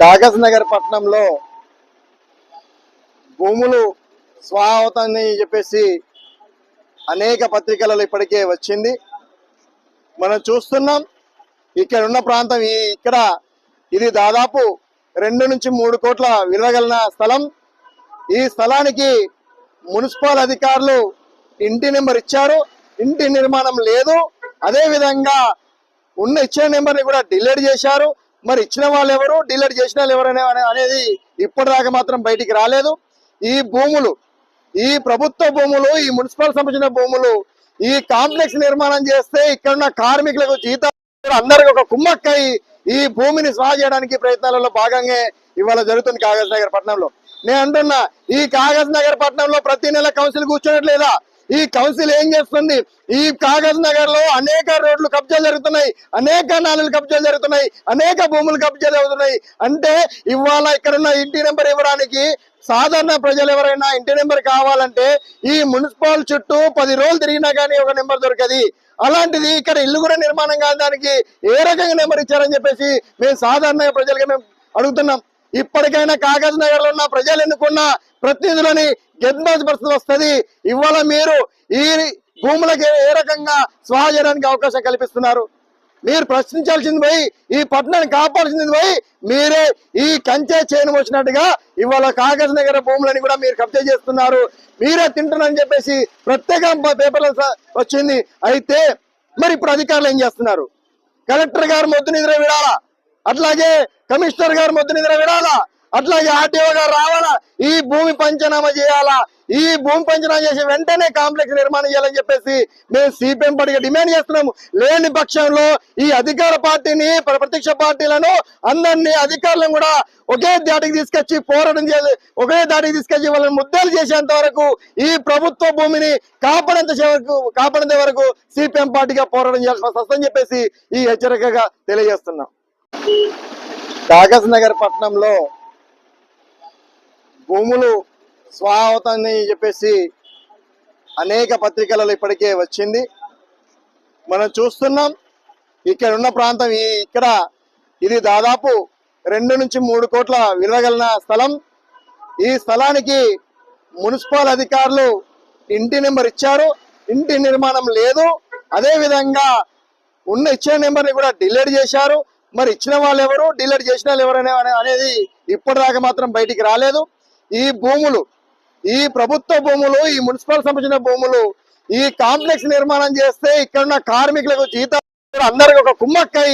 కాగజ్ నగర్ పట్టణంలో భూములు స్వాహవుతాయని చెప్పేసి అనేక పత్రికలలో ఇప్పటికే వచ్చింది. మనం చూస్తున్నాం ఇక్కడ ఉన్న ప్రాంతం ఇది దాదాపు 2 నుంచి 3 కోట్ల విలువగల స్థలం. ఈ స్థలానికి మున్సిపల్ అధికారులు ఇంటి నెంబర్ ఇచ్చారు, ఇంటి నిర్మాణం లేదు. అదే విధంగా ఇచ్చిన నెంబర్ని కూడా డిలీట్ చేశారు. మరి ఇచ్చిన వాళ్ళు ఎవరు, డిలీట్ చేసిన వాళ్ళు ఎవరు అనేది ఇప్పటిదాకా మాత్రం బయటికి రాలేదు. ఈ భూములు, ఈ ప్రభుత్వ భూములు, ఈ మున్సిపల్ సంబంధించిన భూములు, ఈ కాంప్లెక్స్ నిర్మాణం చేస్తే ఇక్కడున్న కార్మికులకు జీతాలు అందరికి ఒక కుమ్మక్కై ఈ భూమిని స్వాహ చేయడానికి ప్రయత్నాలలో భాగంగా ఇవాళ జరుగుతుంది కాగజ్ నగర్ పట్టణంలో. నేను అంటున్నా, ఈ కాగజ్ నగర్ పట్టణంలో ప్రతి నెల కౌన్సిల్ కూర్చోనట్లేదా? ఈ కౌన్సిల్ ఏం చేస్తుంది? ఈ కాగజ్ నగర్ లో అనేక రోడ్లు కబ్జాలు జరుగుతున్నాయి, అనేక నాలుగు కబ్జాలు జరుగుతున్నాయి, అనేక భూములు కబ్జాలు అవుతున్నాయి. అంటే ఇవాళ ఇక్కడున్న ఇంటి నెంబర్ ఇవ్వడానికి సాధారణ ప్రజలు ఎవరైనా ఇంటి నెంబర్ కావాలంటే ఈ మున్సిపల్ చుట్టూ 10 రోజులు తిరిగినా కానీ ఒక నెంబర్ దొరకది. అలాంటిది ఇక్కడ ఇల్లు కూడా నిర్మాణం కావడానికి ఏ రకంగా నెంబర్ ఇచ్చారని చెప్పేసి మేము సాధారణ ప్రజలుగా మేము అడుగుతున్నాం. ఇప్పటికైనా కాగజ్ నగర్ లో ఉన్న ప్రజలు ఎన్నుకున్న ప్రతినిధులని గెలిపించాల్సిన పరిస్థితి వస్తుంది. ఇవాళ మీరు ఈ భూములకి ఏ రకంగా స్వాహ చేయడానికి అవకాశం కల్పిస్తున్నారు? మీరు ప్రశ్నించాల్సింది పోయి, ఈ పట్టణాన్ని కాపాడాల్సింది పోయి, మీరే ఈ కంచె చేయను వచ్చినట్టుగా ఇవాళ కాగజ్ నగర్ భూములని కూడా మీరు కబ్జా చేస్తున్నారు, మీరే తింటున్నారని చెప్పేసి ప్రత్యేక పేపర్లో వచ్చింది. అయితే మరి ఇప్పుడు అధికారులు ఏం చేస్తున్నారు? కలెక్టర్ గారు మొద్దు నిద్ర విడాలా, అట్లాగే కమిషనర్ గారు మొద్దు నిద్ర విడాలా, అట్లాగే ఆర్టీఓ గారు రావాలా, ఈ భూమి పంచనామా చేయాలా. ఈ భూమి పంచనామా చేసి వెంటనే కాంప్లెక్స్ నిర్మాణం చేయాలని చెప్పేసి మేము సిపిఎం పార్టీగా డిమాండ్ చేస్తున్నాము. లేని పక్షంలో ఈ అధికార పార్టీని, ప్రతిపక్ష పార్టీలను అందరినీ అధికారులను కూడా ఒకే దాటికి తీసుకొచ్చి పోరాటం చేయాలి, ఒకే దాటికి తీసుకొచ్చి వాళ్ళని ముద్దలు చేసేంత వరకు ఈ ప్రభుత్వ భూమిని కాపాడేంత వరకు సిపిఎం పార్టీగా పోరాటం చేయాల్సిన వస్తుందని చెప్పేసి ఈ హెచ్చరికగా తెలియజేస్తున్నాం. కాగజ్ నగర్ పట్టణంలో భూములు స్వాహవుతాయని చెప్పేసి అనేక పత్రికలలో ఇప్పటికే వచ్చింది. మనం చూస్తున్నాం ఇక్కడ ఉన్న ప్రాంతం ఇది దాదాపు 2 నుంచి 3 కోట్ల విలువగల స్థలం. ఈ స్థలానికి మున్సిపల్ అధికారులు ఇంటి నెంబర్ ఇచ్చారు, ఇంటి నిర్మాణం లేదు. అదే విధంగా ఇచ్చిన నెంబర్ని కూడా డిలీట్ చేశారు. మరి ఇచ్చిన వాళ్ళు ఎవరు, డిలీట్ చేసిన వాళ్ళు ఎవరు అనేది ఇప్పటిదాకా మాత్రం బయటికి రాలేదు. ఈ భూములు, ఈ ప్రభుత్వ భూములు, ఈ మున్సిపల్ సంబంధించిన భూములు, ఈ కాంప్లెక్స్ నిర్మాణం చేస్తే ఇక్కడున్న కార్మికులకు జీతాలు అందరికి ఒక కుమ్మక్కై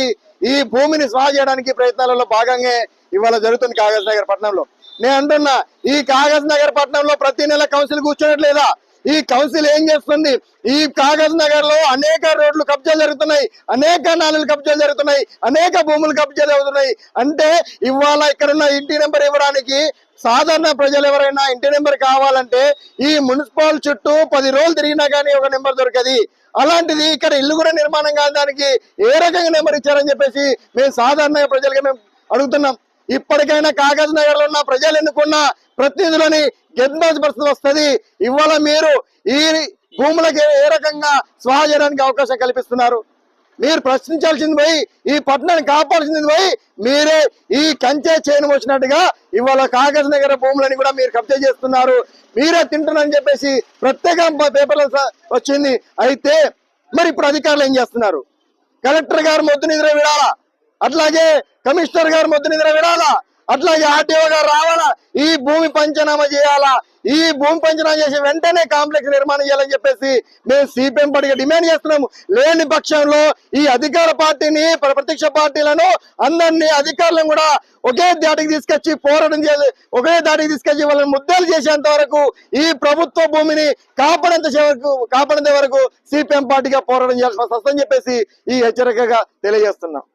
ఈ భూమిని స్వాహ చేయడానికి ప్రయత్నాలలో భాగంగా ఇవాళ జరుగుతుంది కాగజ్ నగర్ పట్టణంలో. నేను అంటున్నా, ఈ కాగజ్ నగర్ పట్టణంలో ప్రతి నెల కౌన్సిల్ కూర్చోనట్లేదా? ఈ కౌన్సిల్ ఏం చేస్తుంది? ఈ కాగజ్ నగర్ లో అనేక రోడ్లు కబ్జాలు జరుగుతున్నాయి, అనేక నాలుగు కబ్జాలు జరుగుతున్నాయి, అనేక భూములు కబ్జాలు అవుతున్నాయి. అంటే ఇవాళ ఇక్కడున్న ఇంటి నెంబర్ ఇవ్వడానికి సాధారణ ప్రజలు ఎవరైనా ఇంటి నెంబర్ కావాలంటే ఈ మున్సిపల్ చుట్టూ 10 రోజులు తిరిగినా కానీ ఒక నెంబర్ దొరకది. అలాంటిది ఇక్కడ ఇల్లు కూడా నిర్మాణం కావడానికి ఏ రకంగా నెంబర్ ఇచ్చారని చెప్పేసి మేము సాధారణ ప్రజలుగా మేము అడుగుతున్నాం. ఇప్పటికైనా కాగజ్ నగర్ లో ఉన్న ప్రజలు ఎన్నుకున్న ప్రతినిధులని గెలిపించాల్సిన పరిస్థితి వస్తుంది. ఇవాళ మీరు ఈ భూములకి ఏ రకంగా స్వాహ చేయడానికి అవకాశం కల్పిస్తున్నారు? మీరు ప్రశ్నించాల్సింది పోయి, ఈ పట్టణాన్ని కాపాడాల్సింది పోయి, మీరే ఈ కంచె చేయను వచ్చినట్టుగా ఇవాళ కాగజ్ నగర్ భూములని కూడా మీరు కబ్జా చేస్తున్నారు, మీరే తింటున్నారని చెప్పేసి ప్రత్యేక పేపర్లో వచ్చింది. అయితే మరి ఇప్పుడు అధికారులు ఏం చేస్తున్నారు? కలెక్టర్ గారు మొద్దు నిద్ర విడాలా, అట్లాగే కమిషనర్ గారు మొద్దు నిద్ర విడాలా, అట్లాగే ఆర్టీఓ గారు రావాలా, ఈ భూమి పంచనామా చేయాలా. ఈ భూమి పంచనామా చేసి వెంటనే కాంప్లెక్స్ నిర్మాణం చేయాలని చెప్పేసి మేము సిపిఎం పార్టీగా డిమాండ్ చేస్తున్నాము. లేని పక్షంలో ఈ అధికార పార్టీని, ప్రతిపక్ష పార్టీలను అందరినీ అధికారులను కూడా ఒకే దాటికి తీసుకొచ్చి పోరాటం చేయాలి, ఒకే దాటికి తీసుకొచ్చి వాళ్ళని ముద్దలు చేసేంత వరకు ఈ ప్రభుత్వ భూమిని కాపాడేంత వరకు సిపిఎం పార్టీగా పోరాటం చేయాల్సిన వస్తుందని చెప్పేసి ఈ హెచ్చరికగా తెలియజేస్తున్నాం.